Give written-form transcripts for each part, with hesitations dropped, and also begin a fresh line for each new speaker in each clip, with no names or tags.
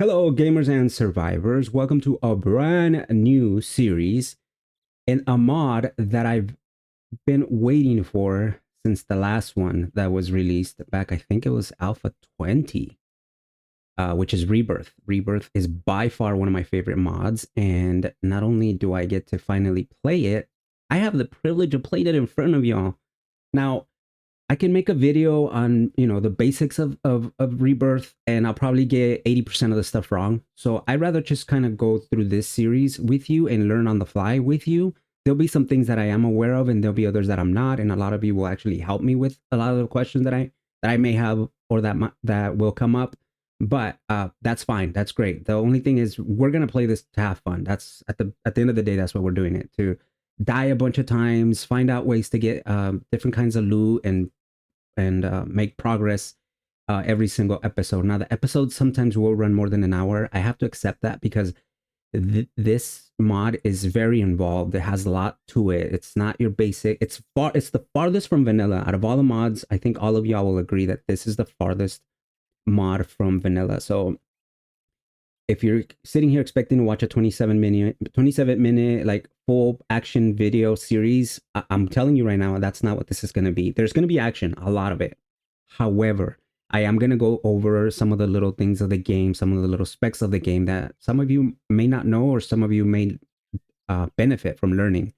Hello, gamers and survivors. Welcome to a brand new series in a mod that I've been waiting for since the last one that was released back, I think it was Alpha 20, which is Rebirth. Rebirth is by far one of my favorite mods, and not only do I get to finally play it, I have the privilege of playing it in front of y'all. Now, I can make a video on, the basics of Rebirth, and I'll probably get 80% of the stuff wrong. So I'd rather just kind of go through this series with you and learn on the fly with you. There'll be some things that I am aware of, and there'll be others that I'm not. And a lot of you will actually help me with a lot of the questions that I may have or that will come up. But that's fine. That's great. The only thing is we're gonna play this to have fun. That's at the end of the day, that's what we're doing it to. Die a bunch of times, find out ways to get different kinds of loot and make progress every single episode. Now, the episodes sometimes will run more than an hour. I have to accept that because this mod is very involved. It has a lot to it. It's not your basic. It's the farthest from vanilla out of all the mods. I think all of y'all will agree that this is the farthest mod from vanilla. So if you're sitting here expecting to watch a 27 minute like full action video series, I'm telling you right now, that's not what this is going to be. There's going to be action, a lot of it. However, I am going to go over some of the little things of the game, some of the little specs of the game that some of you may not know, or some of you may benefit from learning.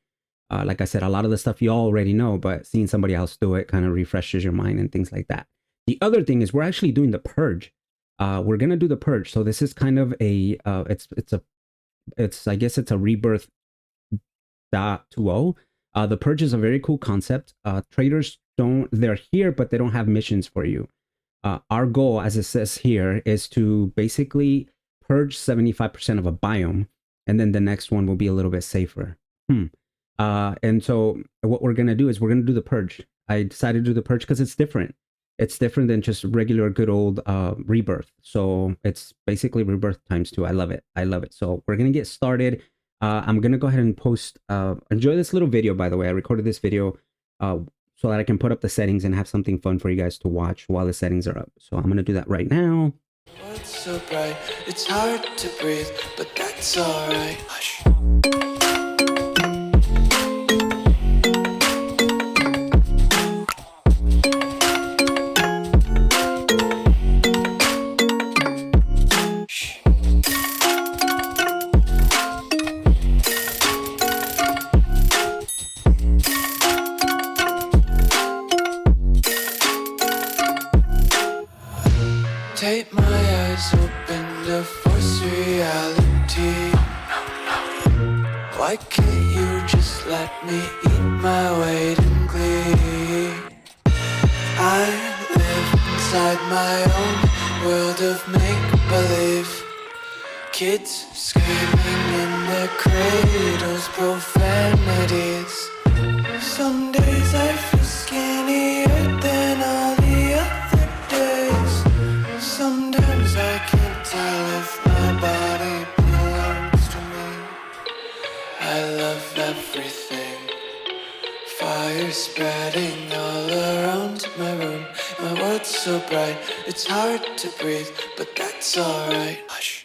Like I said, a lot of the stuff you already know, but seeing somebody else do it kind of refreshes your mind and things like that. The other thing is we're actually doing the purge. We're gonna do the purge, so this is kind of a I guess it's a Rebirth 2.0. The purge is a very cool concept. Traders they're here, but they don't have missions for you. Our goal, as it says here, is to basically purge 75% of a biome, and then the next one will be a little bit safer. And so what we're gonna do is we're gonna do the purge. I decided to do the purge because it's different. It's different than just regular good old Rebirth. So it's basically Rebirth ×2. I love it. I love it. So we're going to get started. I'm going to go ahead and post. Enjoy this little video, by the way. I recorded this video so that I can put up the settings and have something fun for you guys to watch while the settings are up. So I'm going to do that right now.
It's so bright, it's hard to breathe, but that's all right. Hush. Take my eyes open to force reality. Why can't you just let me eat my weight in glee? I live inside my own world of make-believe. Kids screaming in their cradles, profanities. Some days I feel skinnier than all the other days. Sometimes I can't tell if my body belongs to me. I love everything. Fire spreading all around my room. My world's so bright, it's hard to breathe, but that's alright. Hush.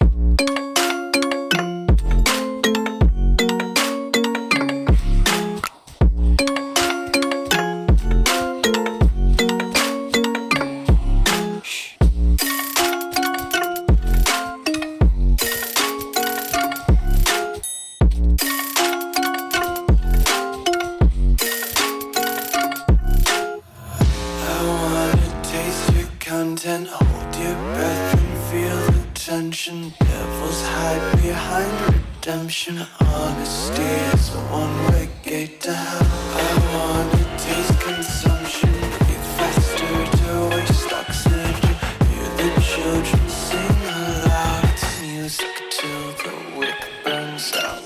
Content, hold your breath and feel the tension. Devils hide behind redemption. Honesty is a one-way gate to hell. I wanna taste consumption. Breathe faster to waste oxygen. Hear the children sing aloud. It's music till the wick burns out.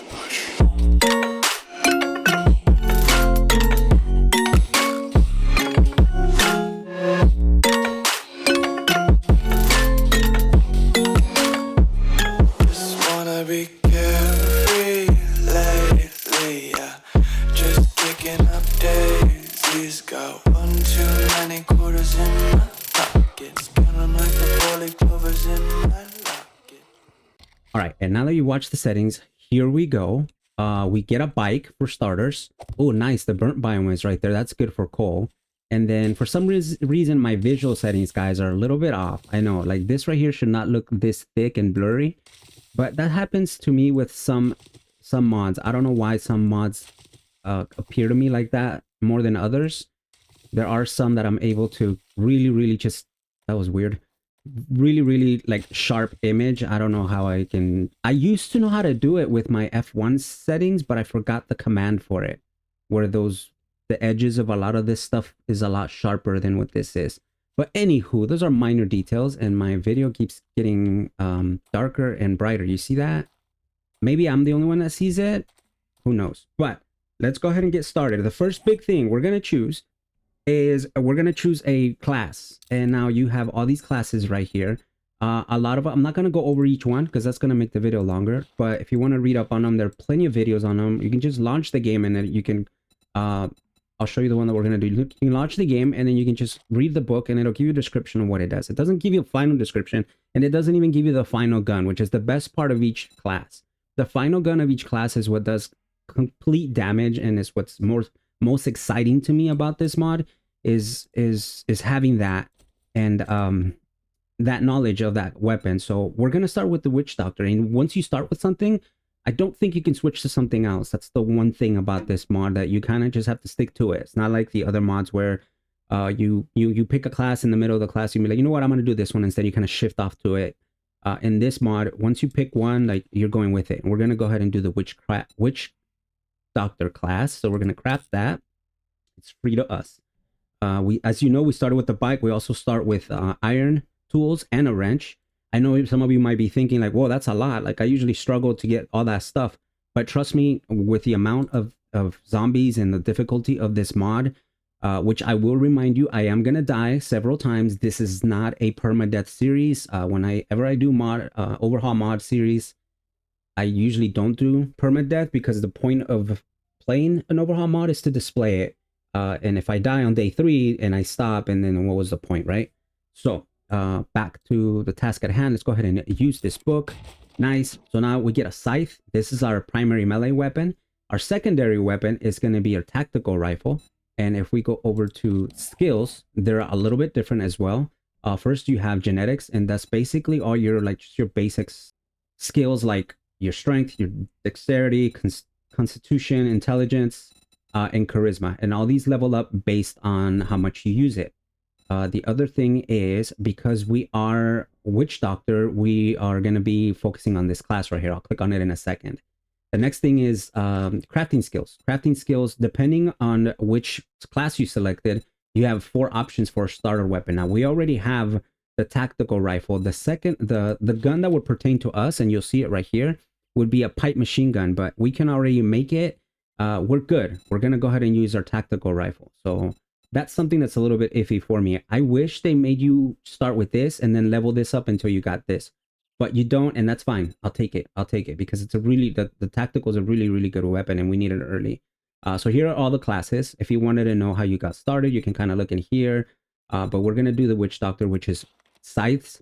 Be carefree lately, yeah. Just picking up days.
All right, and now that you watch the settings, here we go. We get a bike for starters. Oh, nice. The burnt biome is right there. That's good for coal. And then for some reason, my visual settings, guys, are a little bit off. I know, like this right here should not look this thick and blurry, but that happens to me with some mods. I don't know why some mods appear to me like that more than others. There are some that I'm able to really just, that was weird, really like sharp image. I don't know how I used to know how to do it with my F1 settings, but I forgot the command for it, where the edges of a lot of this stuff is a lot sharper than what this is. But anywho, those are minor details, and my video keeps getting darker and brighter. You see that? Maybe I'm the only one that sees it. Who knows? But let's go ahead and get started. The first big thing we're going to choose is we're going to choose a class. And now you have all these classes right here. A lot of I'm not going to go over each one because that's going to make the video longer. But if you want to read up on them, there are plenty of videos on them. You can just launch the game and then you can... I'll show you the one that we're going to do. You can launch the game and then you can just read the book and it'll give you a description of what it does. It doesn't give you a final description, and it doesn't even give you the final gun, which is the best part of each class. The final gun of each class is what does complete damage, and is what's most exciting to me about this mod is having that, and that knowledge of that weapon. So we're going to start with the witch doctor, and once you start with something, I don't think you can switch to something else. That's the one thing about this mod, that you kind of just have to stick to it. It's not like the other mods where you pick a class in the middle of the class, you be like, you know what, I'm going to do this one. Instead, you kind of shift off to it. In this mod, once you pick one, like, you're going with it. And we're going to go ahead and do the witch doctor class. So we're going to craft that. It's free to us. As you know, we started with the bike. We also start with iron tools and a wrench. I know some of you might be thinking like, whoa, that's a lot. Like, I usually struggle to get all that stuff. But trust me, with the amount of zombies and the difficulty of this mod, which I will remind you, I am going to die several times. This is not a permadeath series. Whenever I do overhaul mod series, I usually don't do permadeath, because the point of playing an overhaul mod is to display it. And if I die on day 3 and I stop, and then what was the point, right? So back to the task at hand. Let's go ahead and use this book. Nice. So now we get a scythe. This is our primary melee weapon. Our secondary weapon is going to be our tactical rifle. And if we go over to skills, they're a little bit different as well. First, you have genetics, and that's basically all your just your basic skills, like your strength, your dexterity, constitution, intelligence, and charisma. And all these level up based on how much you use it. The other thing is, because we are witch doctor, we are going to be focusing on this class right here. I'll click on it in a second. The next thing is crafting skills. Crafting skills, depending on which class you selected, you have 4 options for a starter weapon. Now, we already have the tactical rifle. The gun that would pertain to us, and you'll see it right here, would be a pipe machine gun, but we can already make it. We're good. We're going to go ahead and use our tactical rifle. So that's something that's a little bit iffy for me. I wish they made you start with this and then level this up until you got this. But you don't, and that's fine. I'll take it. I'll take it, because it's a really, the tactical is a really good weapon, and we need it early. So here are all the classes. If you wanted to know how you got started, you can kind of look in here. But we're going to do the witch doctor, which is scythes.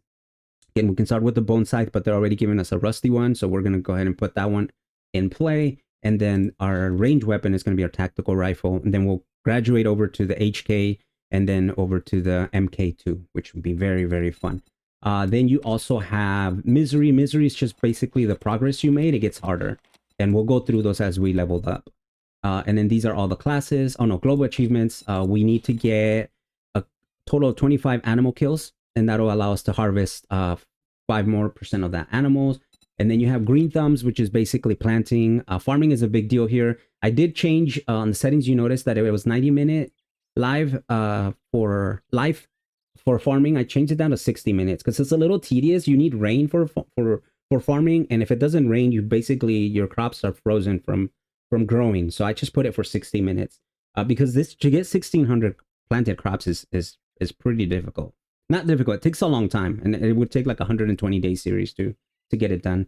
Again, we can start with the bone scythe, but they're already giving us a rusty one. So we're going to go ahead and put that one in play. And then our range weapon is going to be our tactical rifle. And then we'll graduate over to the HK and then over to the MK2, which would be very fun. Then you also have misery. Misery is just basically the progress you made. It gets harder, and we'll go through those as we leveled up. And then these are all the classes. Oh no, global achievements. We need to get a total of 25 animal kills, and that'll allow us to harvest 5% more of that animals. And then you have green thumbs, which is basically planting. Farming is a big deal here. I did change on the settings. You noticed that it was 90-minute live for farming. I changed it down to 60 minutes because it's a little tedious. You need rain for farming, and if it doesn't rain, your crops are frozen from growing. So I just put it for 60 minutes because to get 1,600 planted crops is pretty difficult. Not difficult. It takes a long time, and it would take like 120-day series to get it done.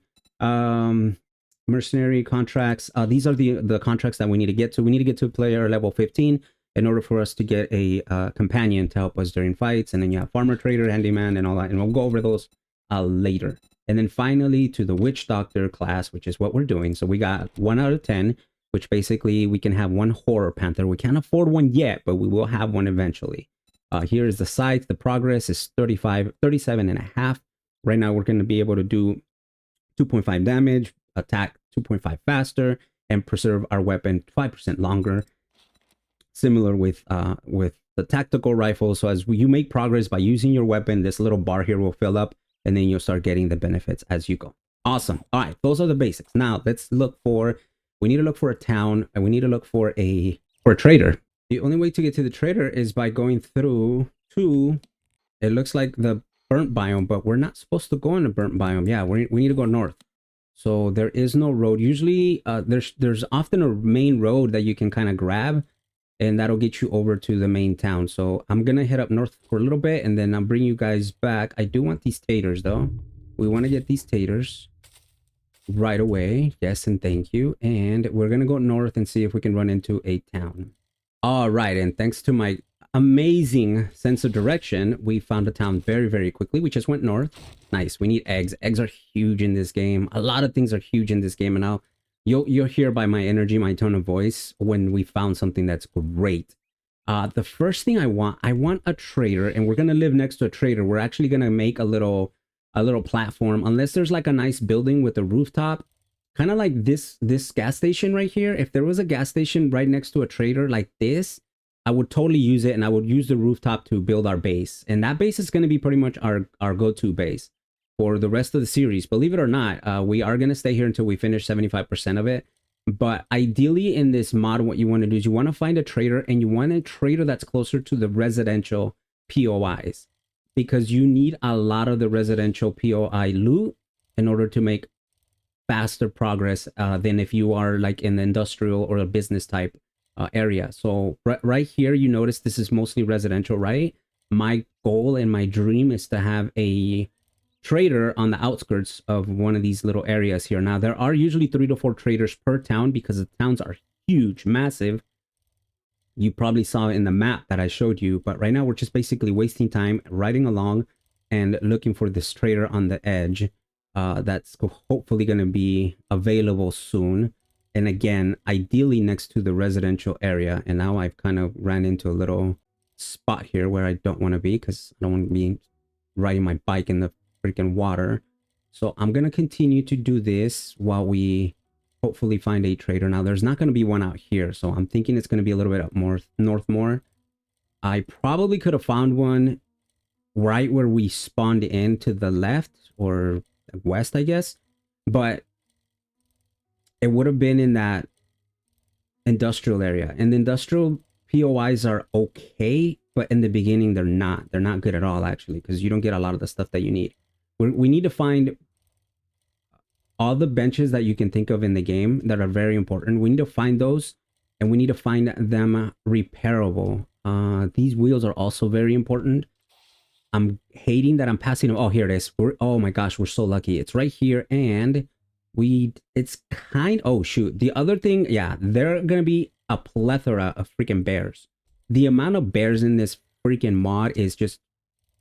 Mercenary contracts. These are the contracts that we need to get to. We need to get to player level 15 in order for us to get a companion to help us during fights. And then you have farmer, trader, handyman, and all that. And we'll go over those later. And then finally to the witch doctor class, which is what we're doing. So we got 1 out of 10, which basically we can have 1 horror panther. We can't afford one yet, but we will have one eventually. Here is the scythe. The progress is 37 and a half. Right now we're going to be able to do 2.5 damage, attack 2.5 faster, and preserve our weapon 5% longer. Similar with the tactical rifle. So as you make progress by using your weapon, this little bar here will fill up, and then you'll start getting the benefits as you go. Awesome. All right, those are the basics. Now let's look for, we need to look for a town, and we need to look for a trader. The only way to get to the trader is by going through to, it looks like the burnt biome, but we're not supposed to go in the burnt biome. Yeah, we need to go north. So there is no road. Usually there's often a main road that you can kind of grab, and that'll get you over to the main town. So I'm gonna head up north for a little bit, and then I'll bring you guys back. I do want these taters though. We want to get these taters right away. Yes, and thank you. And we're gonna go north and see if we can run into a town. All right, and thanks to my amazing sense of direction, we found a town very, very quickly. We just went north. Nice. We need eggs. Eggs are huge in this game. A lot of things are huge in this game, and now you'll hear by my energy, my tone of voice, when we found something that's great. The first thing I want a trader, and we're gonna live next to a trader. We're actually gonna make a little platform, unless there's like a nice building with a rooftop, kind of like this gas station right here. If there was a gas station right next to a trader like this, I would totally use it, and I would use the rooftop to build our base. And that base is going to be pretty much our go-to base for the rest of the series. Believe it or not, we are going to stay here until we finish 75% of it. But ideally in this mod, what you want to do is you want to find a trader, and you want a trader that's closer to the residential POIs, because you need a lot of the residential POI loot in order to make faster progress than if you are like in the industrial or a business type area. So right here, you notice this is mostly residential, right? My goal and my dream is to have a trader on the outskirts of one of these little areas here. Now, there are usually 3 to 4 traders per town because the towns are huge, massive. You probably saw it in the map that I showed you, but right now we're just basically wasting time riding along and looking for this trader on the edge that's hopefully going to be available soon. And again, ideally next to the residential area. And now I've kind of ran into a little spot here where I don't want to be, because I don't want to be riding my bike in the freaking water. So I'm going to continue to do this while we hopefully find a trader. Now, there's not going to be one out here, so I'm thinking it's going to be a little bit up north more. I probably could have found one right where we spawned in to the left or west, I guess. But it would have been in that industrial area. And the industrial POIs are okay, but in the beginning, they're not. They're not good at all, actually, because you don't get a lot of the stuff that you need. We need to find all the benches that you can think of in the game that are very important. We need to find those, and we need to find them repairable. These wheels are also very important. I'm hating that I'm passing them. Oh, here it is. Oh my gosh, we're so lucky. It's right here, and it's kind, oh shoot, the other thing, yeah, there are gonna be a plethora of freaking bears. The amount of bears in this freaking mod is just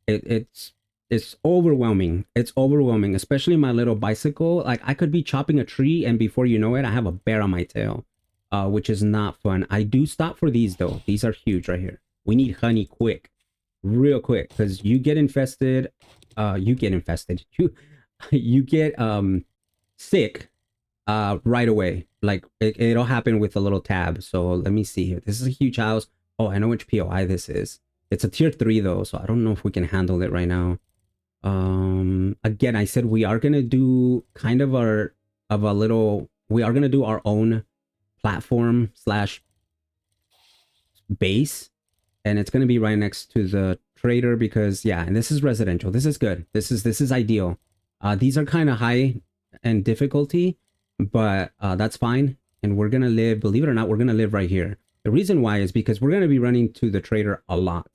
it's overwhelming. It's overwhelming, especially my little bicycle. Like, I could be chopping a tree, and before you know it, I have a bear on my tail, which is not fun. I do stop for these though. These are huge right here. We need honey quick, real quick, because you get infested. You get sick right away. Like, it'll happen with a little tab. So let me see here. This is a huge house. Oh, I know which POI this is. It's a tier 3 though, so I don't know if we can handle it right now. Again, I said we are gonna do kind of we are gonna do our own platform slash base, and it's gonna be right next to the trader, because yeah, and this is residential. This is good. This is ideal. These are kind of high and difficulty, but that's fine. And we're gonna live, believe it or not, we're gonna live right here. The reason why is because we're gonna be running to the trader a lot.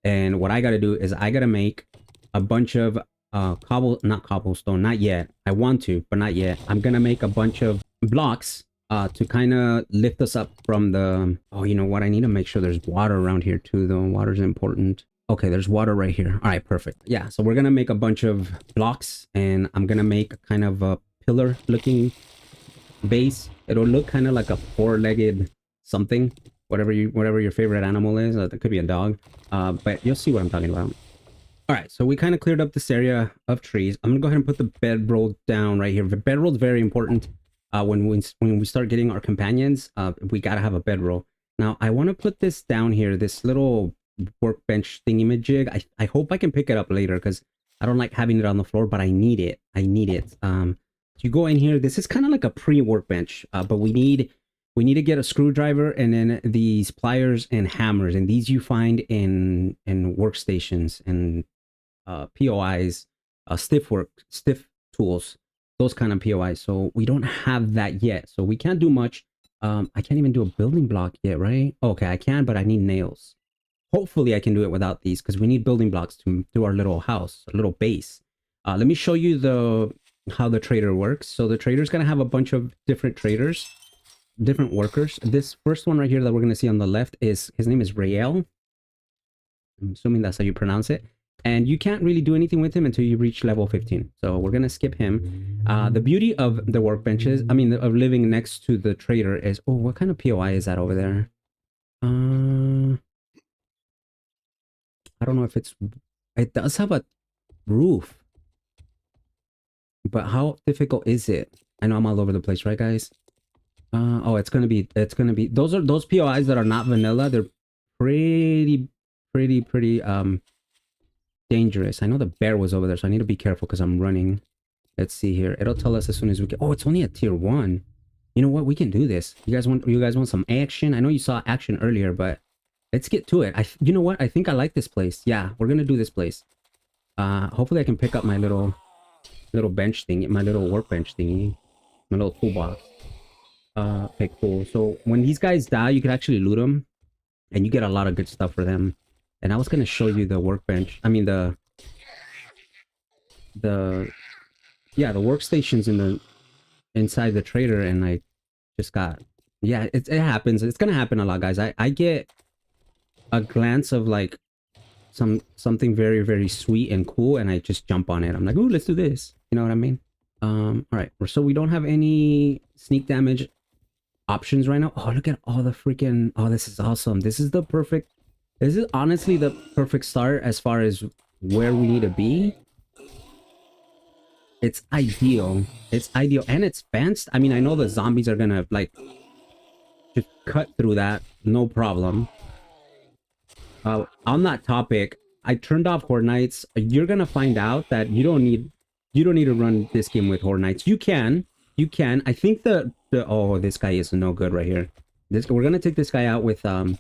And what I gotta do is I gotta make a bunch of not cobblestone, not yet. I want to, but not yet. I'm gonna make a bunch of blocks to kind of lift us up from the, oh, you know what, I need to make sure there's water around here too though. Water's important. Okay, there's water right here. All right, perfect. Yeah, so we're gonna make a bunch of blocks, and I'm gonna make kind of a pillar looking base. It'll look kind of like a four-legged something, whatever your favorite animal is. It could be a dog, but you'll see what I'm talking about. All right, so we kind of cleared up this area of trees. I'm gonna go ahead and put the bedroll down right here. The bedroll is very important. When we start getting our companions, we gotta have a bedroll. Now I want to put this down here, this little workbench thingy-majig. I hope I can pick it up later because I don't like having it on the floor, but I need it. You go in here. This is kind of like a pre-workbench, but we need to get a screwdriver and then these pliers and hammers, and these you find in workstations and POIs, stiff tools, those kind of POIs. So we don't have that yet, so we can't do much. I can't even do a building block yet, right? Okay, I can, but I need nails. Hopefully I can do it without these because we need building blocks to do our little house, a little base. Let me show you how the trader works. So the trader's gonna have a bunch of different traders, different workers. This first one right here that we're gonna see on the left his name is Rael. I'm assuming that's how you pronounce it. And you can't really do anything with him until you reach level 15. So we're gonna skip him. The beauty of the workbenches, of living next to the trader is, oh, what kind of POI is that over there? I don't know if it does have a roof, but how difficult is it? I know I'm all over the place, right, guys? Oh, it's gonna be those POIs that are not vanilla. They're pretty dangerous. I know the bear was over there, so I need to be careful because I'm running. Let's see here. It'll tell us as soon as we get. Oh, it's only a tier 1. You know what? We can do this. You guys want some action? I know you saw action earlier, but let's get to it. You know what? I think I like this place. Yeah, we're gonna do this place. Hopefully I can pick up my little bench thing, my little workbench thingy, my little toolbox. Okay, cool. So when these guys die, you can actually loot them, and you get a lot of good stuff for them. And I was gonna show you the workbench. I mean the workstations inside the trader, and I just got, yeah, it happens. It's gonna happen a lot, guys. I get a glance of like something very, very sweet and cool, and I just jump on it. I'm like, ooh, let's do this. You know what I mean? All right. So we don't have any sneak damage options right now. Oh, look at all the freaking, oh, this is awesome. This is honestly the perfect start as far as where we need to be. It's ideal. It's ideal, and it's fenced. I mean, I know the zombies are gonna like just cut through that, no problem. On that topic, I turned off Horde Nights. You're gonna find out that you don't need to run this game with Horde Nights. You can. I think oh, this guy is no good right here. We're gonna take this guy out with a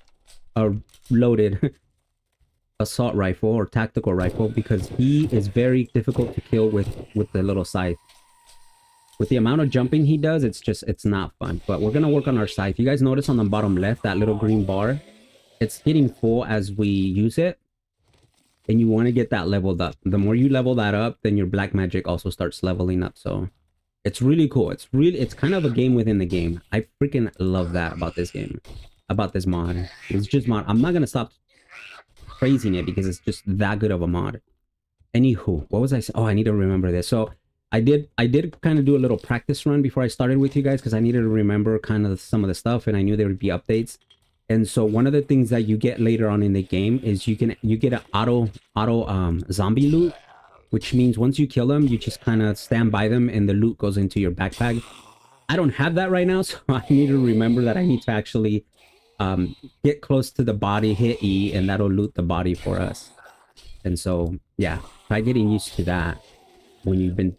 loaded assault rifle or tactical rifle because he is very difficult to kill with the little scythe. With the amount of jumping he does, it's not fun. But we're gonna work on our scythe. You guys notice on the bottom left that little green bar? It's getting full as we use it, and you want to get that leveled up. The more you level that up, then your black magic also starts leveling up. So it's really cool. It's kind of a game within the game. I freaking love that about this game, about this mod. It's just mod. I'm not gonna stop praising it because it's just that good of a mod. Anywho, what was I saying? Oh, I need to remember this. So I did kind of do a little practice run before I started with you guys because I needed to remember kind of some of the stuff, and I knew there would be updates. And so one of the things that you get later on in the game is you get an auto zombie loot, which means once you kill them, you just kind of stand by them and the loot goes into your backpack. I don't have that right now, so I need to remember that I need to actually get close to the body, hit E, and that'll loot the body for us. And so, yeah, try getting used to that when you've been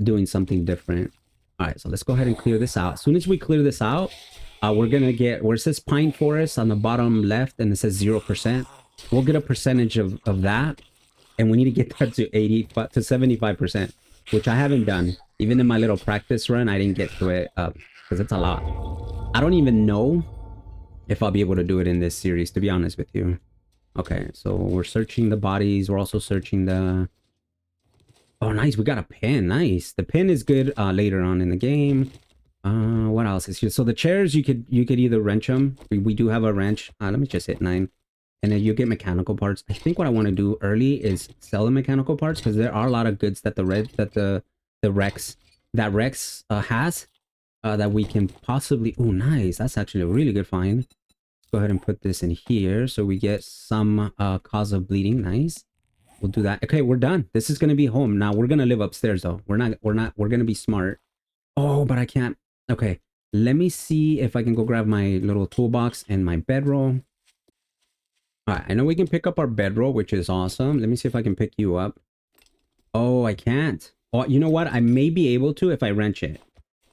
doing something different. All right, so let's go ahead and clear this out. As soon as we clear this out, we're gonna get where it says pine forest on the bottom left and it says 0%. We'll get a percentage of that, and we need to get that to 75%, which I haven't done. Even in my little practice run, I didn't get to it because it's a lot. I don't even know if I'll be able to do it in this series, to be honest with you. Okay, so we're searching the bodies. We're also searching the... Oh, nice. We got a pin. Nice. The pin is good later on in the game. What else is here? So the chairs, you could either wrench them. We do have a wrench. Let me just hit 9. and then you get mechanical parts. I think what I want to do early is sell the mechanical parts, because there are a lot of goods that the Rex has, that we can possibly. Oh, nice. That's actually a really good find. Let's go ahead and put this in here so we get some cause of bleeding. Nice. We'll do that. Okay, we're done. This is gonna be home. Now we're gonna live upstairs though. We're gonna be smart. Oh, but I can't. Okay, let me see if I can go grab my little toolbox and my bedroll. All right, I know we can pick up our bedroll, which is awesome. Let me see if I can pick you up. Oh, I can't. Oh, you know what? I may be able to if I wrench it.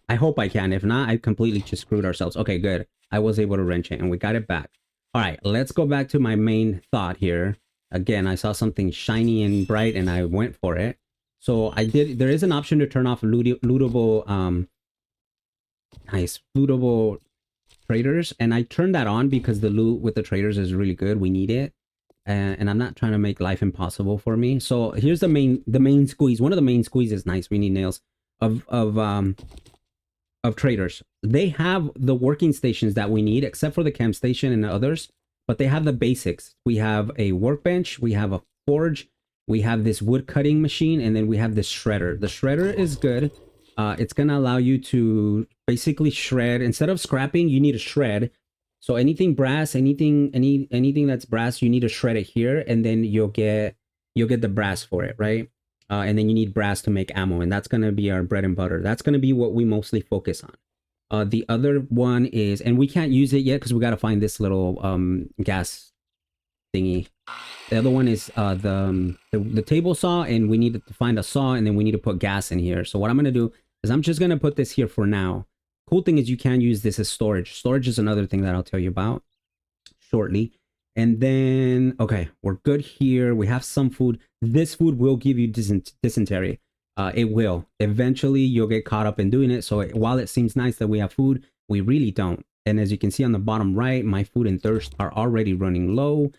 I hope I can. If not, I completely just screwed ourselves. Okay, good. I was able to wrench it and we got it back. All right, let's go back to my main thought here. Again, I saw something shiny and bright and I went for it. So I did. There is an option to turn off lootable, lootable traders, and I turned that on because the loot with the traders is really good. We need it, and I'm not trying to make life impossible for me. So here's the main squeeze. One of the main squeezes. Nice. We need nails of traders. They have the working stations that we need, except for the camp station and the others. But they have the basics. We have a workbench. We have a forge. We have this wood cutting machine, and then we have this shredder. The shredder is good. It's gonna allow you to basically shred. Instead of scrapping, you need a shred. So anything brass, anything that's brass, you need to shred it here, and then you'll get the brass for it, right? And then you need brass to make ammo, and that's gonna be our bread and butter. That's gonna be what we mostly focus on. The other one is, and we can't use it yet because we got to find this little gas thingy. The other one is the table saw, and we need to find a saw, and then we need to put gas in here. So what I'm gonna do is I'm just gonna put this here for now. Cool thing is you can use this as storage. Storage is another thing that I'll tell you about shortly. And then, okay, we're good here. We have some food. This food will give you dysentery. It will. Eventually, you'll get caught up in doing it. So while it seems nice that we have food, we really don't. And as you can see on the bottom right, my food and thirst are already running low.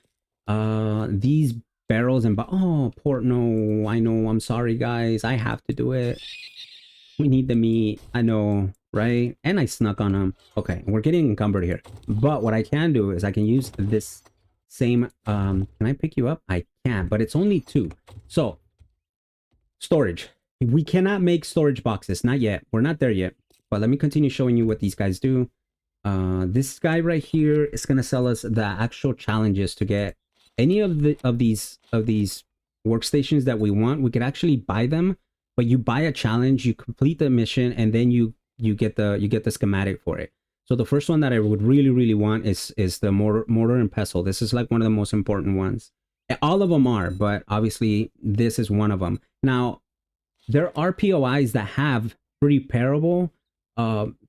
These barrels and oh, poor, no, I know. I'm sorry, guys. I have to do it. We need the meat. I know, right? And I snuck on them. Okay, we're getting encumbered here. But what I can do is I can use this same. Can I pick you up? I can, but it's only 2. So storage. We cannot make storage boxes. Not yet. We're not there yet. But let me continue showing you what these guys do. This guy right here is gonna sell us the actual challenges to get any of these workstations that we want. We could actually buy them, but you buy a challenge, you complete the mission, and then you get the schematic for it. So the first one that I would really want is the mortar and pestle. This is like one of the most important ones. All of them are, but obviously this is one of them. Now there are POIs that have repairable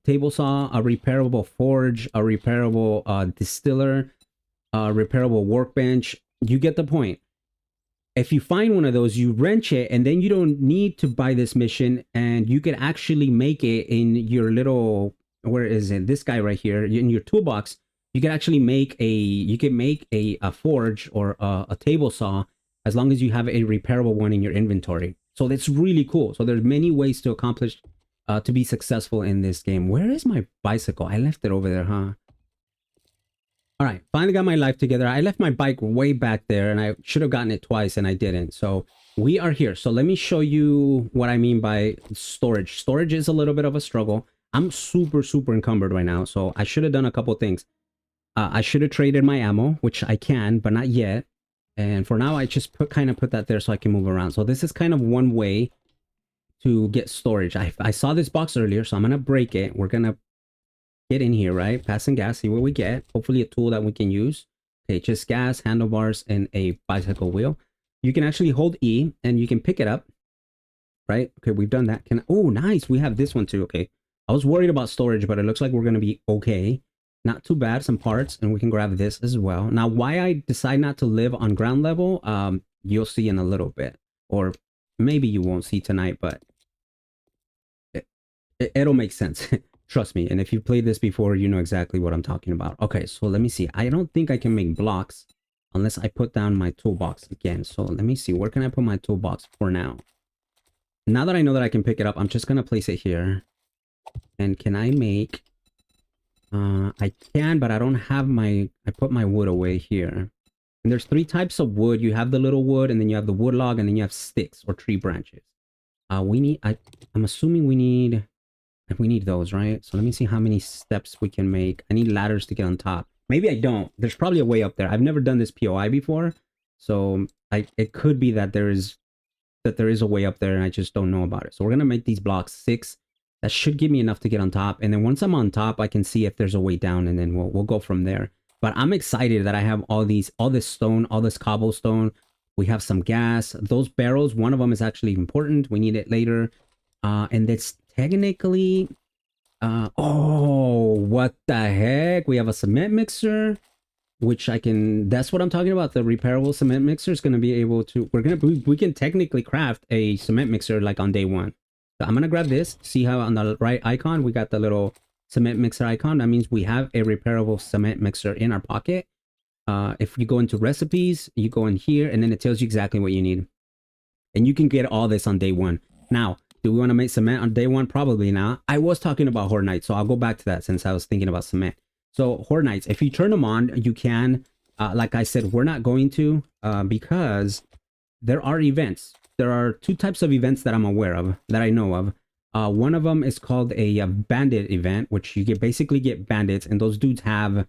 table saw, a repairable forge, a repairable distiller, a repairable workbench. You get the point. If you find one of those, you wrench it, and then you don't need to buy this mission, and you can actually make it in your little, where is it? This guy right here in your toolbox. You can actually make a forge or a table saw, as long as you have a repairable one in your inventory. So that's really cool. So there's many ways to accomplish to be successful in this game. Where is my bicycle? I left it over there, huh? All right, finally got my life together. I left my bike way back there, and I should have gotten it twice, and I didn't. So we are here. So let me show you what I mean by storage. Storage is a little bit of a struggle. I'm super encumbered right now, so I should have done a couple things. I should have traded my ammo, which I can, but not yet. And for now, I just kind of put that there so I can move around. So this is kind of one way to get storage. I saw this box earlier, so I'm gonna break it. We're gonna get in here, right? Passing gas, see what we get. Hopefully a tool that we can use. Okay, just gas, handlebars, and a bicycle wheel. You can actually hold E and you can pick it up, right? Okay, we've done that. Oh, nice. We have this one too. Okay, I was worried about storage, but it looks like we're gonna be okay. Not too bad. Some parts, and we can grab this as well. Now, why I decide not to live on ground level, you'll see in a little bit, or maybe you won't see tonight, but it'll make sense. Trust me. And if you've played this before, you know exactly what I'm talking about. Okay, so let me see. I don't think I can make blocks unless I put down my toolbox again. So let me see. Where can I put my toolbox for now? Now that I know that I can pick it up, I'm just going to place it here. And can I make... I can, but I don't have my... I put my wood away here. And there's 3 types of wood. You have the little wood, and then you have the wood log, and then you have sticks or tree branches. We need, I'm assuming we need those, right? So let me see how many steps we can make. I need ladders to get on top. Maybe I don't. There's probably a way up there. I've never done this POI before, so it could be that there is a way up there and I just don't know about it. So we're gonna make these blocks 6. That should give me enough to get on top, and then once I'm on top, I can see if there's a way down, and then we'll go from there. But I'm excited that I have all this stone, all this cobblestone. We have some gas. Those barrels, one of them is actually important. We need it later. And it's technically... oh, what the heck? We have a cement mixer, which I can... That's what I'm talking about. The repairable cement mixer is going to be able to... We can technically craft a cement mixer like on day 1. So I'm going to grab this. See how on the right icon, we got the little cement mixer icon. That means we have a repairable cement mixer in our pocket. If you go into recipes, you go in here, and then it tells you exactly what you need. And you can get all this on day 1. Now, do we want to make cement on day 1? Probably not. I was talking about Horde Nights, so I'll go back to that since I was thinking about cement. So Horde Nights, if you turn them on, you can. Like I said, we're not going to because there are events. There are 2 types of events that I'm aware of, that I know of. One of them is called a bandit event, which you basically get bandits, and those dudes have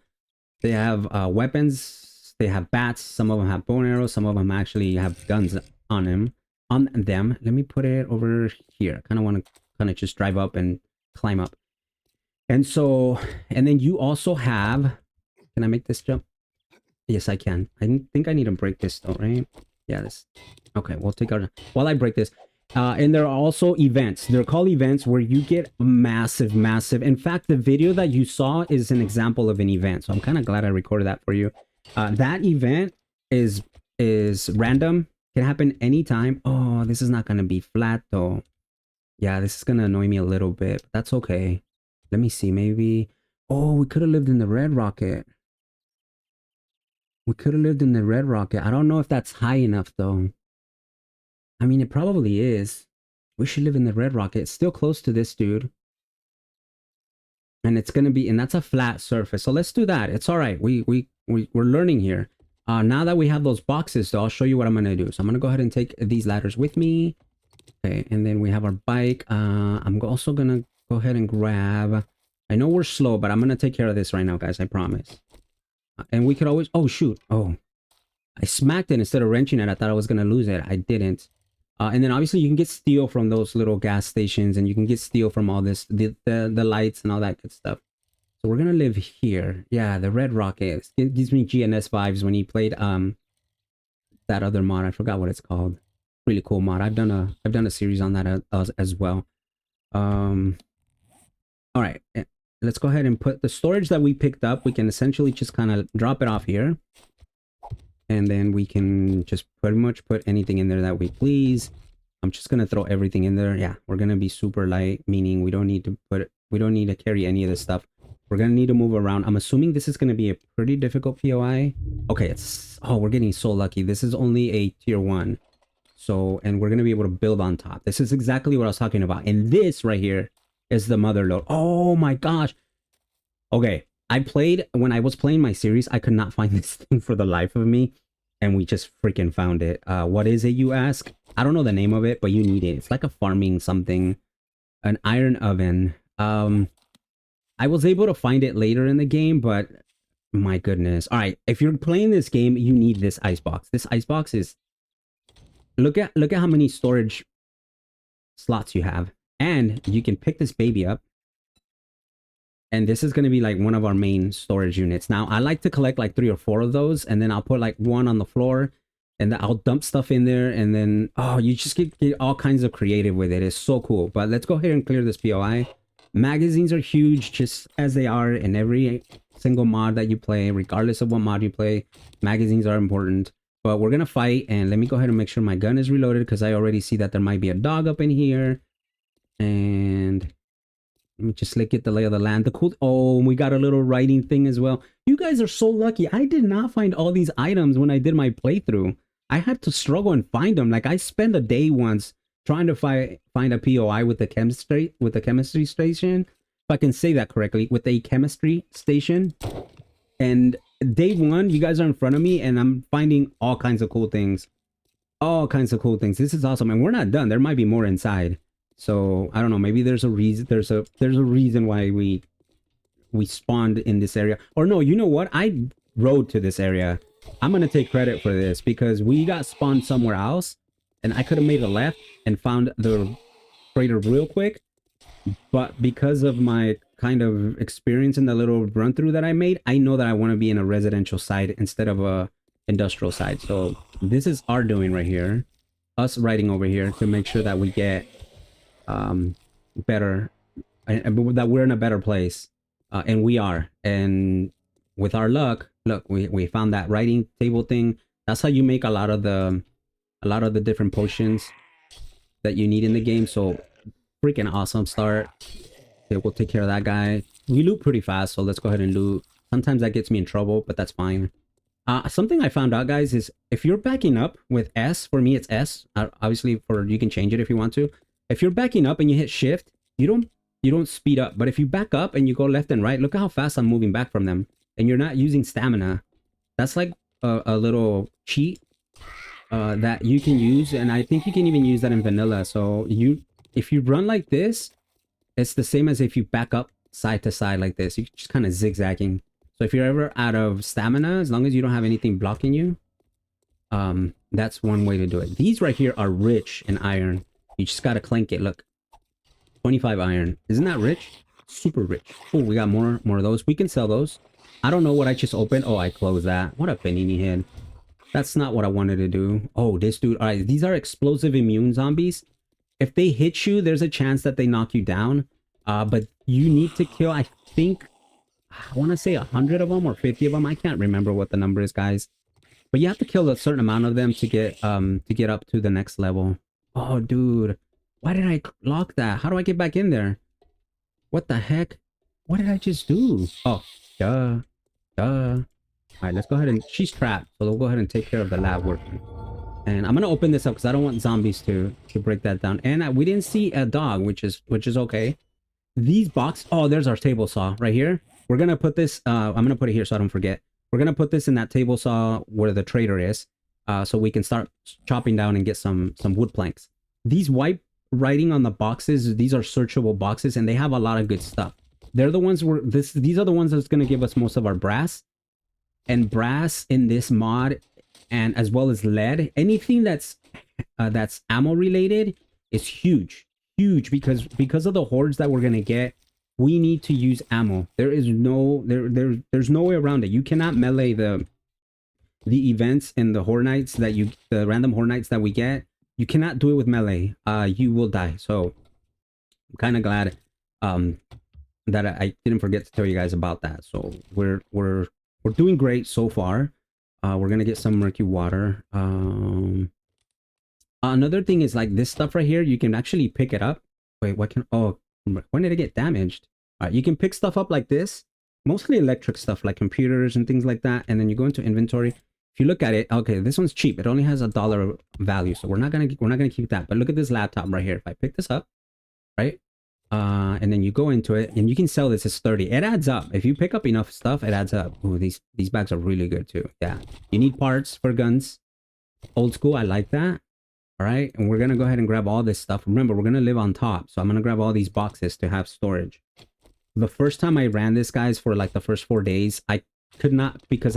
weapons. They have bats. Some of them have bow and arrows. Some of them actually have guns on them. Let me put it over here. I kind of want to just drive up and climb up. And then you also have... Can I make this jump? Yes, I can. I think I need to break this though, right? Yeah, this... Okay, we'll take our... While I break this. And there are also events. They're called events where you get massive... In fact, the video that you saw is an example of an event. So I'm kind of glad I recorded that for you. That event is random. Can happen anytime. Oh, this is not going to be flat though. Yeah, this is going to annoy me a little bit. But that's okay. Let me see. Maybe... Oh, we could have lived in the red rocket. I don't know if that's high enough though. I mean, it probably is. We should live in the red rocket. It's still close to this dude. And it's going to be... And that's a flat surface. So let's do that. It's all right. We're learning here. Now that we have those boxes, though, I'll show you what I'm going to do. So I'm going to go ahead and take these ladders with me. Okay, and then we have our bike. I'm also going to go ahead and grab... I know we're slow, but I'm going to take care of this right now, guys. I promise. And we could always... Oh, shoot. Oh. I smacked it instead of wrenching it. I thought I was going to lose it. I didn't. And then obviously you can get steel from those little gas stations, and you can get steel from all this, the lights and all that good stuff. So we're gonna live here. Yeah, the red rocket. It gives me GNS vibes when he played that other mod. I forgot what it's called. Really cool mod. I've done a series on that as well. All right, let's go ahead and put the storage that we picked up. We can essentially just kind of drop it off here. And then we can just pretty much put anything in there that we please. I'm just going to throw everything in there. Yeah, we're going to be super light, meaning we don't need to carry any of this stuff. We're going to need to move around. I'm assuming this is going to be a pretty difficult POI. Okay, we're getting so lucky. This is only a tier 1. So, and we're going to be able to build on top. This is exactly what I was talking about. And this right here is the mother lode. Oh my gosh. Okay. When I was playing my series, I could not find this thing for the life of me, and we just freaking found it. What is it, you ask? I don't know the name of it, but you need it. It's like a farming something, an iron oven. I was able to find it later in the game, but my goodness. All right, if you're playing this game, you need this icebox. This icebox is... Look at how many storage slots you have, and you can pick this baby up. And this is going to be like one of our main storage units. Now, I like to collect like 3 or 4 of those, and then I'll put like one on the floor, and then I'll dump stuff in there, and then, oh, you just get all kinds of creative with it. It's so cool. But let's go ahead and clear this POI. Magazines are huge, just as they are in every single mod that you play, regardless of what mod you play. Magazines are important. But we're going to fight, and let me go ahead and make sure my gun is reloaded, because I already see that there might be a dog up in here. And... let me just get the lay of the land. Oh, we got a little writing thing as well. You guys are so lucky. I did not find all these items when I did my playthrough. I had to struggle and find them. Like, I spent a day once trying to find a POI with the chemistry station. If I can say that correctly, with a chemistry station. And day one, you guys are in front of me, and I'm finding all kinds of cool things. All kinds of cool things. This is awesome, and we're not done. There might be more inside. So I don't know. Maybe there's a reason. There's a reason why we spawned in this area. Or no, you know what? I rode to this area. I'm gonna take credit for this because we got spawned somewhere else, and I could have made a left and found the crater real quick. But because of my kind of experience in the little run through that I made, I know that I want to be in a residential side instead of a industrial side. So this is our doing right here, us riding over here to make sure that we get better, and that we're in a better place, and we are. And with our luck, look, we found that writing table thing. That's how you make a lot of the different potions that you need in the game. So freaking awesome start. Okay, we'll take care of that guy. We loot pretty fast, so let's go ahead and loot. Sometimes that gets me in trouble, but that's fine. Something I found out, guys, is if you're backing up with S, for me it's S. Obviously, you can change it if you want to. If you're backing up and you hit shift, you don't speed up. But if you back up and you go left and right, look at how fast I'm moving back from them. And you're not using stamina. That's like a little cheat that you can use, and I think you can even use that in vanilla. So if you run like this, it's the same as if you back up side to side like this. You're just kind of zigzagging. So if you're ever out of stamina, as long as you don't have anything blocking you, that's one way to do it. These right here are rich in iron. You just gotta clank it. Look, 25 iron. Isn't that rich? Super rich. Oh, we got more of those. We can sell those. I don't know what I just opened. Oh, I closed that. What a panini head. That's not what I wanted to do. Oh, this dude. All right, these are explosive immune zombies. If they hit you, there's a chance that they knock you down. But you need to kill, I think, I want to say 100 of them or 50 of them. I can't remember what the number is, guys. But you have to kill a certain amount of them to get up to the next level. Oh, dude. Why did I lock that? How do I get back in there? What the heck? What did I just do? Oh, duh. All right, let's go ahead and... She's trapped, so we'll go ahead and take care of the lab worker. And I'm gonna open this up because I don't want zombies to break that down. And we didn't see a dog, which is okay. These box... Oh, there's our table saw right here. We're gonna put this... I'm gonna put it here so I don't forget. We're gonna put this in that table saw where the trader is, so we can start chopping down and get some wood planks. These white writing on the boxes, these are searchable boxes, and they have a lot of good stuff. They're the ones where these are the ones that's gonna give us most of our brass. And brass in this mod, and as well as lead, anything that's ammo related is huge because of the hordes that we're gonna get. We need to use ammo. There is there's no way around it. You cannot melee the events and the horde knights the random horde knights that we get. You cannot do it with melee. You will die. So I'm kind of glad that I didn't forget to tell you guys about that. So we're doing great so far. We're gonna get some murky water. Another thing is like this stuff right here. You can actually pick it up. Wait, what can... Oh, when did it get damaged? All right, you can pick stuff up like this. Mostly electric stuff like computers and things like that. And then you go into inventory. If you look at it, okay, this one's cheap. It only has $1 value, so we're not gonna keep that. But look at this laptop right here. If I pick this up, right? And then you go into it and you can sell this as 30. It adds up. If you pick up enough stuff, it adds up. Ooh, these bags are really good too. Yeah. You need parts for guns. Old school, I like that. All right. And we're going to go ahead and grab all this stuff. Remember, we're going to live on top. So I'm going to grab all these boxes to have storage. The first time I ran this, guys, for like the first 4 days, I could not, because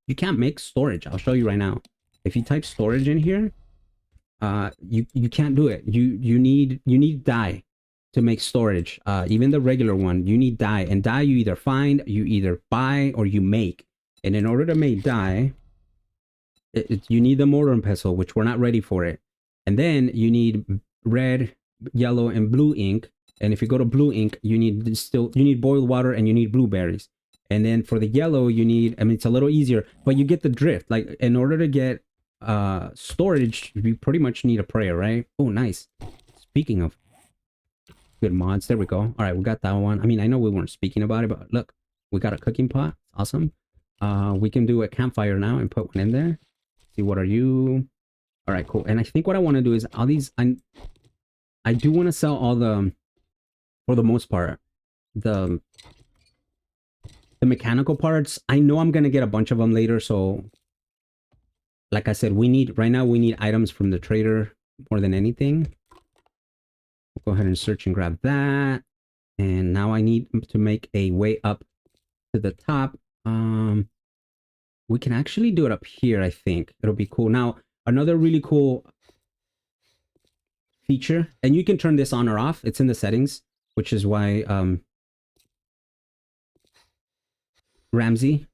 you can't make storage. I'll show you right now. If you type storage in here, you can't do it. You need dye to make storage. Even the regular one, you need dye, and dye you either find, you either buy, or you make. And in order to make dye, you need the mortar and pestle, which we're not ready for it. And then you need red, yellow, and blue ink. And if you go to blue ink, you need boiled water and you need blueberries. And then for the yellow, you need... I mean, it's a little easier, but you get the drift. Like, in order to get storage, you pretty much need a prayer, right? Oh, nice. Speaking of good mods, there we go. All right, we got that one. I mean, I know we weren't speaking about it, but look, we got a cooking pot. Awesome. We can do a campfire now and put one in there. See, what are you? All right, cool. And I think what I want to do is all these... I do want to sell all the... For the most part, the the mechanical parts, I know I'm gonna get a bunch of them later. So, like I said, we need right now. We need items from the trader more than anything. We'll go ahead and search and grab that. And now I need to make a way up to the top. We can actually do it up here. I think it'll be cool. Now, another really cool feature, and you can turn this on or off. It's in the settings, which is why Ramsey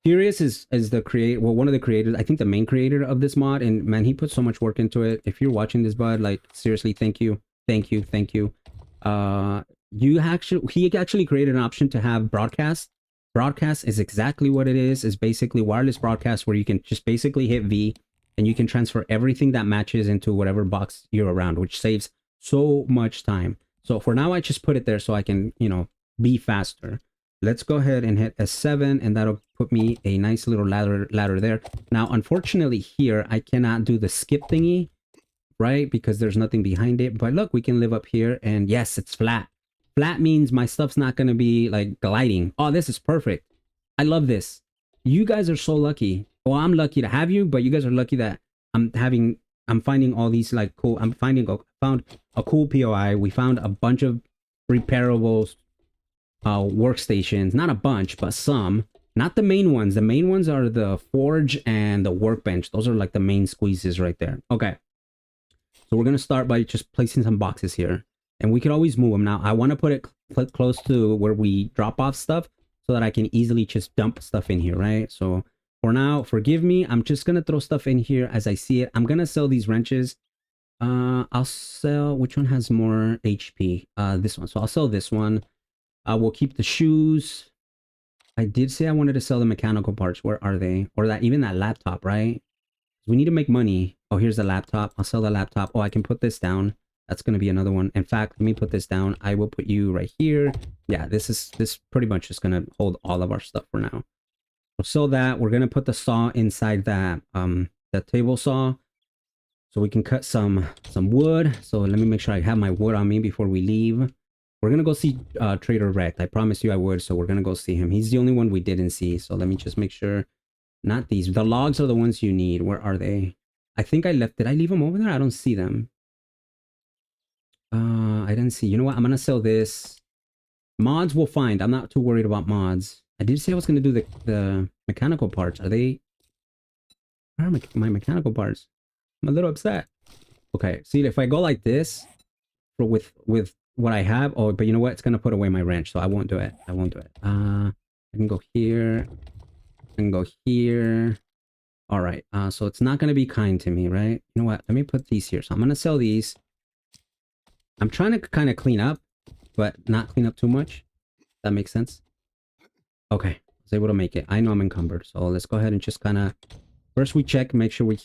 Furious is the create well, one of the creators, I think the main creator of this mod, and man, he put so much work into it. If you're watching this, bud, like seriously, thank you. He actually created an option to have broadcast. Broadcast is exactly what it is basically wireless broadcast, where you can just basically hit V and you can transfer everything that matches into whatever box you're around, which saves so much time. So for now, I just put it there so I can, be faster. Let's go ahead and hit S7, and that'll put me a nice little ladder there. Now, unfortunately here, I cannot do the skip thingy, right? Because there's nothing behind it. But look, we can live up here, and yes, it's flat. Flat means my stuff's not going to be like gliding. Oh, this is perfect. I love this. You guys are so lucky. Well, I'm lucky to have you, but you guys are lucky that I'm finding all these like cool, found a cool POI. We found a bunch of repairable workstations, not a bunch, but some. Not the main ones. The main ones are the forge and the workbench. Those are like the main squeezes right there. Okay. So we're going to start by just placing some boxes here. And we could always move them. Now, I want to put it close to where we drop off stuff so that I can easily just dump stuff in here, right? So for now, forgive me. I'm just going to throw stuff in here as I see it. I'm going to sell these wrenches. I'll sell... Which one has more HP? This one. So I'll sell this one. We'll keep the shoes. I did say I wanted to sell the mechanical parts. Where are they? Or even that laptop, right? We need to make money. Oh, here's the laptop. I'll sell the laptop. Oh, I can put this down. That's going to be another one. In fact, let me put this down. I will put you right here. Yeah, this pretty much is going to hold all of our stuff for now. We'll sell that. We're going to put the saw inside that table saw so we can cut some wood. So let me make sure I have my wood on me before we leave. We're going to go see Trader Wrecked. I promised you I would, so we're going to go see him. He's the only one we didn't see. So let me just make sure. Not these. The logs are the ones you need. Where are they? I think I left. Did I leave them over there? I don't see them. I didn't see. You know what? I'm gonna sell this. Mods we'll find. I'm not too worried about mods. I did say I was gonna do the mechanical parts. Are they? Where are my mechanical parts? I'm a little upset. Okay. See, if I go like this, with what I have. Oh, but you know what? It's gonna put away my wrench, so I won't do it. I won't do it. I can go here. I can go here. All right. So it's not gonna be kind to me, right? You know what? Let me put these here. So I'm gonna sell these. I'm trying to kind of clean up, but not clean up too much. That makes sense. Okay, I was able to make it. I know I'm encumbered, so let's go ahead and just kind of first we check, make sure we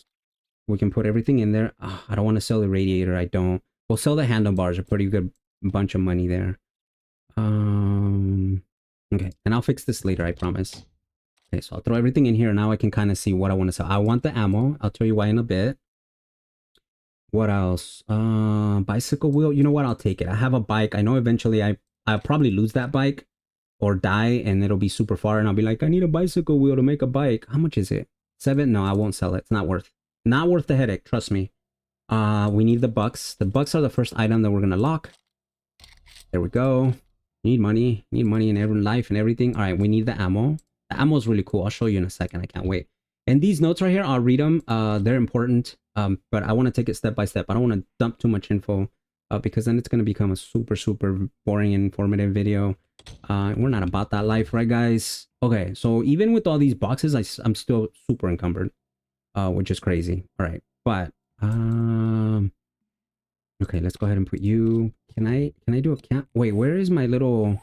can put everything in there. Oh, I don't want to sell the radiator. I don't. We'll sell the handlebars. A pretty good bunch of money there. Okay, and I'll fix this later. I promise. Okay, so I'll throw everything in here. Now I can kind of see what I want to sell. I want the ammo. I'll tell you why in a bit. What else? Bicycle wheel. You know what? I'll take it. I have a bike. I know eventually I'll probably lose that bike or die, and it'll be super far, and I'll be like, I need a bicycle wheel to make a bike. How much is it? 7? No, I won't sell it. It's not worth the headache. Trust me. We need the bucks. The bucks are the first item that we're gonna lock. There we go. Need money in every life and everything. All right, we need the ammo. The ammo is really cool. I'll show you in a second. I can't wait. And these notes right here, I'll read them. They're important. But I want to take it step by step. I don't want to dump too much info because then it's going to become a super boring and informative video. We're not about that life, right, guys? Okay, so even with all these boxes, I'm still super encumbered, which is crazy. All right, but okay, let's go ahead and put you. Can I do a camp? Wait, where is my little?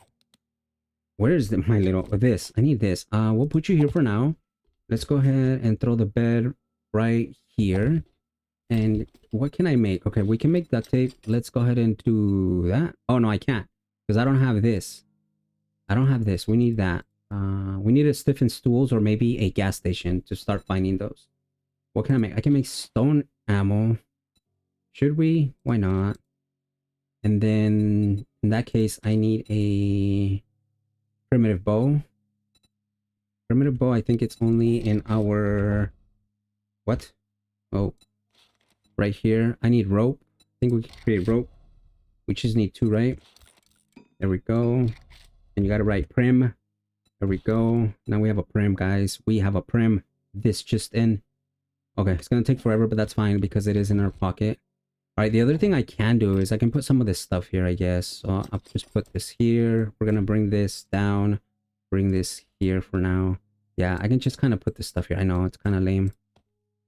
Where is my little? This I need this. We'll put you here for now. Let's go ahead and throw the bed right here. And what can I make? Okay, we can make duct tape. Let's go ahead and do that. Oh, no, I can't. Because I don't have this. I don't have this. We need that. We need a stiffen stools or maybe a gas station to start finding those. What can I make? I can make stone ammo. Should we? Why not? And then, in that case, I need a primitive bow. Primitive bow, I think it's only in our... What? Oh. Right here. I need rope. I think we can create rope. We just need 2, right? There we go. And you gotta write prim. There we go. Now we have a prim, guys. We have a prim. This just in. Okay, it's gonna take forever, but that's fine because it is in our pocket. All right, the other thing I can do is I can put some of this stuff here, I guess. So I'll just put this here. We're gonna bring this down. Bring this here for now. Yeah, I can just kind of put this stuff here. I know it's kind of lame,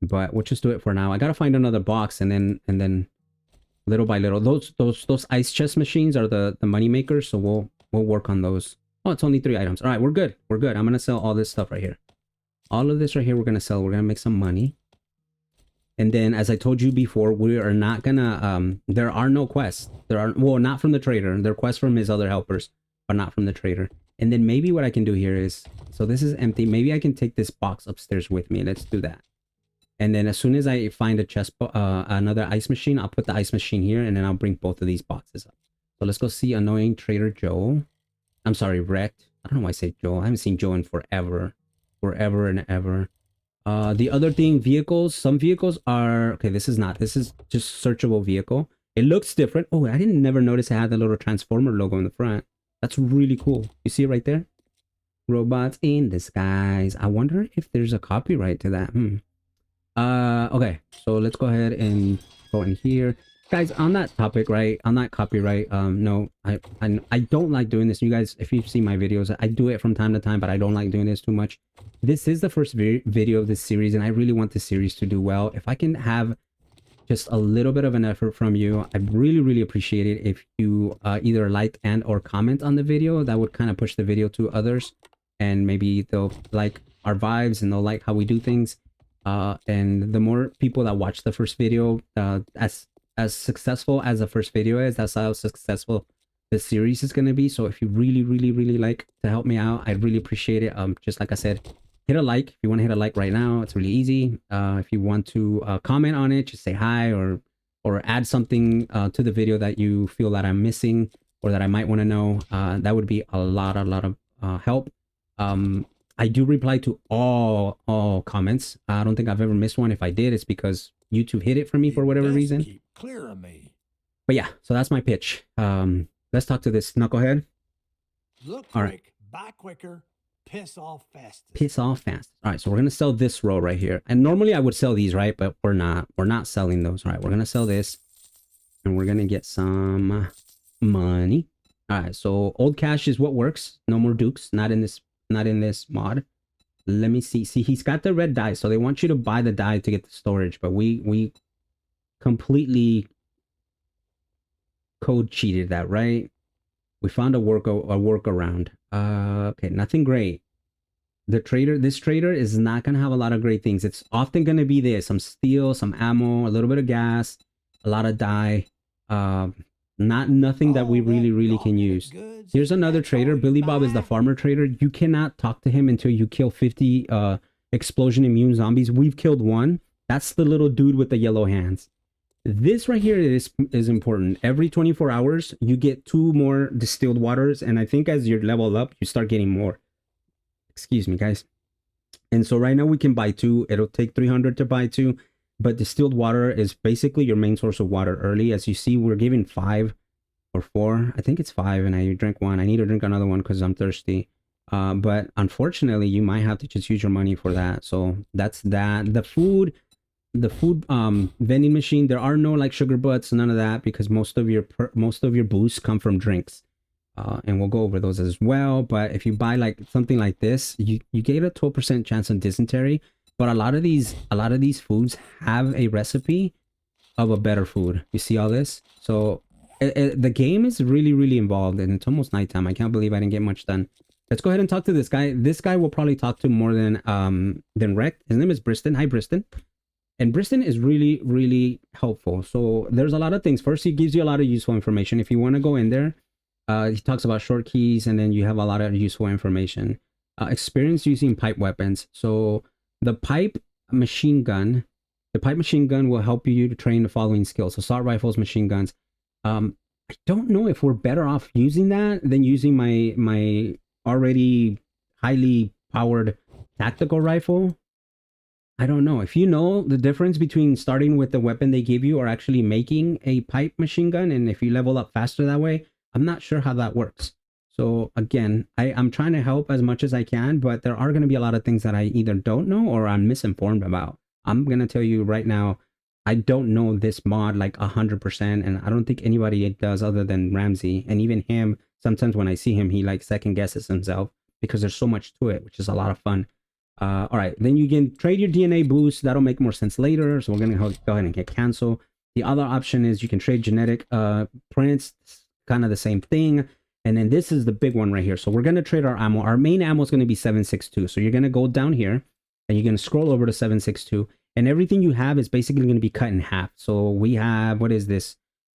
but we'll just do it for now. I gotta find another box, and then little by little, those ice chest machines are the money makers. So we'll work on those. Oh, it's only 3 items. All right, we're good. We're good. I'm gonna sell all this stuff right here. All of this right here, we're gonna sell. We're gonna make some money. And then, as I told you before, we are not gonna, there are no quests. There are, well, not from the trader. There are quests from his other helpers, but not from the trader. And then maybe what I can do here is, so this is empty. Maybe I can take this box upstairs with me. Let's do that. And then as soon as I find a chest, another ice machine, I'll put the ice machine here, and then I'll bring both of these boxes up. So let's go see Annoying Trader Joe. I'm sorry, Wrecked. I don't know why I say Joe. I haven't seen Joe in forever. Forever and ever. The other thing, vehicles. Some vehicles are... Okay, this is just searchable vehicle. It looks different. Oh, I didn't never notice it had the little Transformer logo in the front. That's really cool. You see it right there? Robots in disguise. I wonder if there's a copyright to that. Okay, so let's go ahead and go in here. Guys, on that topic, right? On that copyright, no, I don't like doing this. You guys, if you've seen my videos, I do it from time to time, but I don't like doing this too much. This is the first video of this series, and I really want this series to do well. If I can have just a little bit of an effort from you, I'd really appreciate it if you either like and or comment on the video. That would kind of push the video to others, and maybe they'll like our vibes and they'll like how we do things. And the more people that watch the first video, as successful as the first video is, that's how successful the series is going to be. So if you really like to help me out, I'd really appreciate it. Just like I said, hit a like. If you want to hit a like right now, it's really easy. If you want to comment on it, just say hi, or add something to the video that you feel that I'm missing or that I might want to know. That would be a lot of help. I do reply to all comments. I don't think I've ever missed one. If I did, it's because YouTube hit it for me for whatever reason.
Keep clear of me.
But yeah, so that's my pitch. Let's talk to this knucklehead.
Look
All
quick,
right.
buy quicker, piss off fast.
Piss off fast. All right, so we're gonna sell this row right here. And normally I would sell these, right? But we're not. We're not selling those. All right, we're gonna sell this, and we're gonna get some money. All right, so old cash is what works. No more dukes. Not in this mod. Let me see. See, he's got the red die, so they want you to buy the die to get the storage, but we completely code cheated that, right? We found a workaround. Okay, nothing great. This trader is not gonna have a lot of great things. It's often gonna be there: some steel, some ammo, a little bit of gas, a lot of dye. Nothing that we really can use. Here's another trader. Billy Bob is the farmer trader. You cannot talk to him until you kill 50 explosion immune zombies. We've killed one. That's the little dude with the yellow hands. This right here is important. Every 24 hours, you get 2 more distilled waters, and I think as you level up, you start getting more. Excuse me, guys. And so right now we can buy 2. It'll take 300 to buy 2. But distilled water is basically your main source of water early. As you see, we're giving 5 or 4. I think it's 5, and I drank 1. I need to drink another one because I'm thirsty. But unfortunately, you might have to just use your money for that. So that's that. The food vending machine, there are no like sugar butts, none of that, because most of your boosts come from drinks. And we'll go over those as well. But if you buy like something like this, you get a 12% chance of dysentery. But a lot of these foods have a recipe of a better food. You see all this? So the game is really involved, and it's almost nighttime. I can't believe I didn't get much done. Let's go ahead and talk to this guy. This guy will probably talk to more than Rect. His name is Briston. Hi, Briston. And Briston is really helpful. So there's a lot of things. First, he gives you a lot of useful information. If you want to go in there, he talks about short keys, and then you have a lot of useful information. Experience using pipe weapons. So the pipe machine gun will help you to train the following skills: assault rifles, machine guns. I don't know if we're better off using that than using my already highly powered tactical rifle, I don't know. If you know the difference between starting with the weapon they give you or actually making a pipe machine gun, and if you level up faster that way, I'm not sure how that works. So again, I'm trying to help as much as I can, but there are going to be a lot of things that I either don't know or I'm misinformed about. I'm going to tell you right now, I don't know this mod like 100%, and I don't think anybody does other than Ramsey. And even him, sometimes when I see him, he like second guesses himself because there's so much to it, which is a lot of fun. All right, then you can trade your DNA boost. That'll make more sense later. So we're going to go ahead and hit cancel. The other option is you can trade genetic prints, kind of the same thing. And then this is the big one right here. So we're going to trade our ammo. Our main ammo is going to be 7.62. So you're going to go down here and you're going to scroll over to 7.62. And everything you have is basically going to be cut in half. So we have, what is this?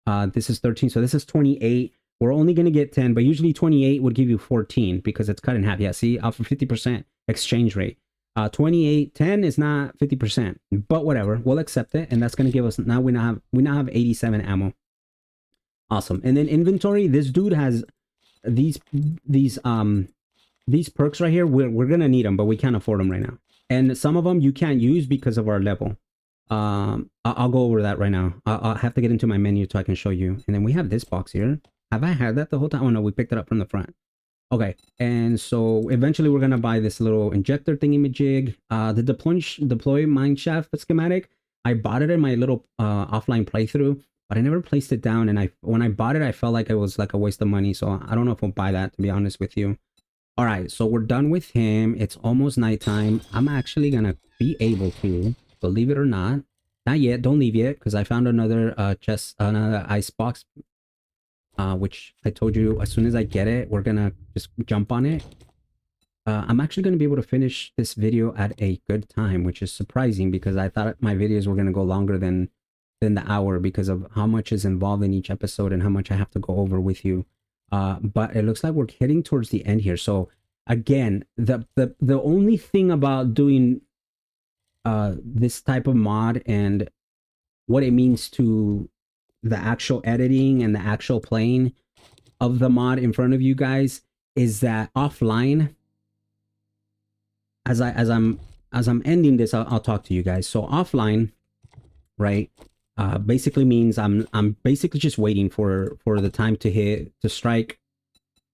This is 13. So this is 28. We're only going to get 10, but usually 28 would give you 14 because it's cut in half. Yeah, see, off of 50% exchange rate. 28, 10 is not 50%, but whatever, we'll accept it. And that's going to give us, now we now have 87 ammo. Awesome. And then inventory, this dude has these perks right here. We're going to need them, but we can't afford them right now. And some of them you can't use because of our level. I'll go over that right now. I'll have to get into my menu so I can show you. And then we have this box here. Have I had that the whole time? Oh no, we picked it up from the front. Okay, and so eventually we're gonna buy this little injector thingy-majig. The deploy mineshaft schematic, I bought it in my little offline playthrough, but I never placed it down. And when I bought it, I felt like it was like a waste of money. So I don't know if I'll buy that, to be honest with you. All right, so we're done with him. It's almost nighttime. I'm actually gonna be able to, believe it or not yet, don't leave yet, because I found another another ice box. Which I told you, as soon as I get it, we're gonna just jump on it. I'm actually gonna be able to finish this video at a good time, which is surprising because I thought my videos were gonna go longer than the hour because of how much is involved in each episode and how much I have to go over with you. But it looks like we're heading towards the end here. So again, the only thing about doing this type of mod and what it means to the actual editing and the actual playing of the mod in front of you guys is that offline, as I'm ending this, I'll talk to you guys. So offline, right, basically means I'm basically just waiting for the time to strike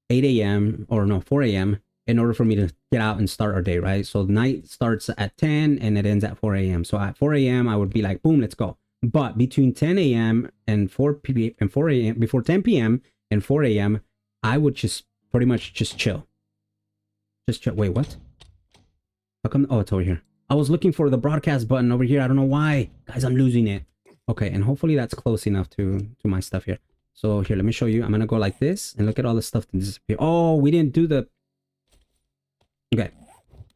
8 a.m. or no 4 a.m. in order for me to get out and start our day, right? So night starts at 10 and it ends at 4 a.m. So at 4 a.m. I would be like, boom, let's go. But between 10 a.m. and 4 a.m., before 10 p.m. and 4 a.m., I would just pretty much just chill. Just chill. Wait, what? How come? Oh, it's over here. I was looking for the broadcast button over here. I don't know why. Guys, I'm losing it. Okay, and hopefully that's close enough to my stuff here. So here, let me show you. I'm going to go like this and look at all the stuff that disappeared. Oh, we didn't do the... Okay.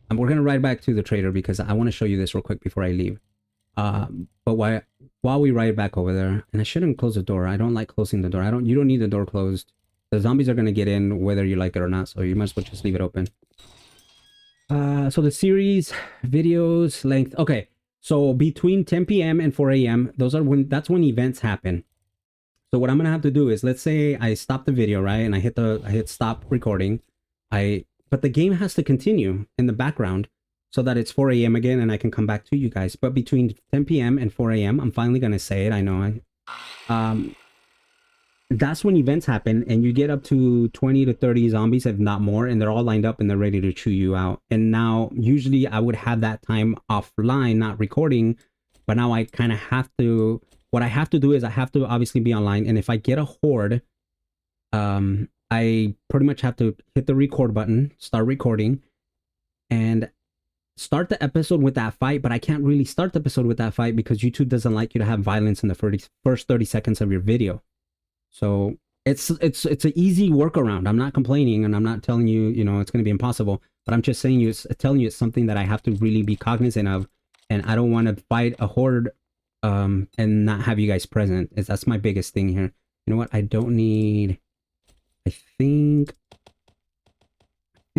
And we're going to ride back to the trader because I want to show you this real quick before I leave. But while we ride back over there, and I shouldn't close the door. I don't like closing the door. You don't need the door closed. The zombies are going to get in whether you like it or not. So you might as well just leave it open. So the series videos length. Okay. So between 10 p.m. and 4 a.m., that's when events happen. So what I'm going to have to do is, let's say I stop the video, right? And I hit stop recording. But the game has to continue in the background so that it's 4 a.m. again and I can come back to you guys. But between 10 p.m. and 4 a.m., I'm finally going to say it. I know. That's when events happen and you get up to 20 to 30 zombies, if not more, and they're all lined up and they're ready to chew you out. And now, usually I would have that time offline, not recording, but now I kind of have to... What I have to do is I have to obviously be online. And if I get a horde, I pretty much have to hit the record button, start recording, and start the episode with that fight. But I can't really start the episode with that fight because YouTube doesn't like you to have violence in the first 30 seconds of your video. So it's an easy workaround. I'm not complaining and I'm not telling you, it's going to be impossible. But I'm just telling you it's something that I have to really be cognizant of. And I don't want to fight a horde and not have you guys present. That's my biggest thing here. You know what? I don't need... I think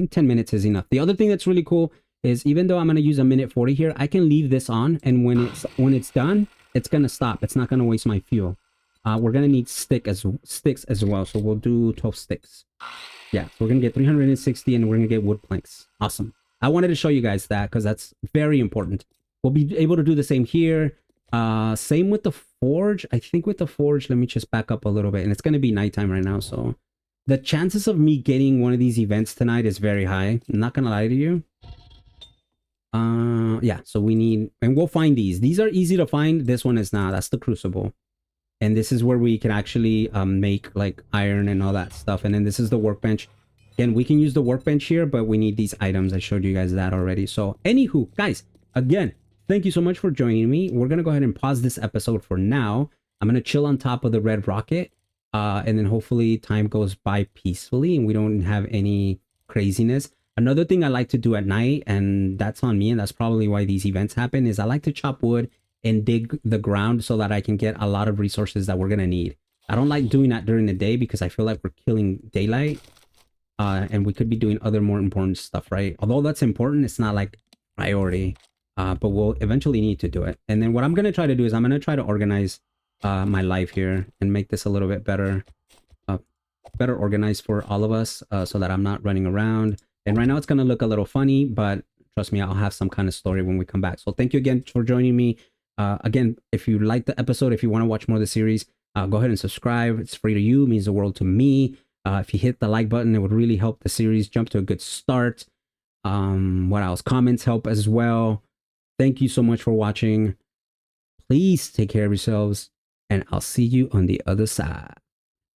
10 minutes is enough. The other thing that's really cool is, even though I'm going to use 1:40 here, I can leave this on, and when it's done, it's going to stop. It's not going to waste my fuel. We're going to need sticks as well, so we'll do 12 sticks. Yeah, so we're going to get 360 and we're going to get wood planks. Awesome. I wanted to show you guys that because that's very important. We'll be able to do the same here. Same with the forge. I think with the forge, let me just back up a little bit. And it's going to be nighttime right now. So the chances of me getting one of these events tonight is very high. I'm not going to lie to you. Yeah, so we need, and we'll find these. These are easy to find. This one is not. That's the crucible. And this is where we can actually make like iron and all that stuff. And then this is the workbench. Again, we can use the workbench here, but we need these items. I showed you guys that already. So anywho, guys, again, thank you so much for joining me. We're going to go ahead and pause this episode for now. I'm going to chill on top of the red rocket. And then hopefully time goes by peacefully and we don't have any craziness. Another thing I like to do at night, and that's on me, and that's probably why these events happen, is I like to chop wood and dig the ground so that I can get a lot of resources that we're going to need. I don't like doing that during the day because I feel like we're killing daylight. And we could be doing other more important stuff, right? Although that's important, it's not like priority. But we'll eventually need to do it. And then what I'm going to try to do is I'm going to try to organize my life here and make this a little bit better organized for all of us so that I'm not running around. And right now it's going to look a little funny, but trust me, I'll have some kind of story when we come back. So thank you again for joining me. Again, if you like the episode, if you want to watch more of the series, go ahead and subscribe. It's free to you, it means the world to me. If you hit the like button, it would really help the series jump to a good start. What else? Comments help as well. Thank you so much for watching. Please take care of yourselves, and I'll see you on the other side.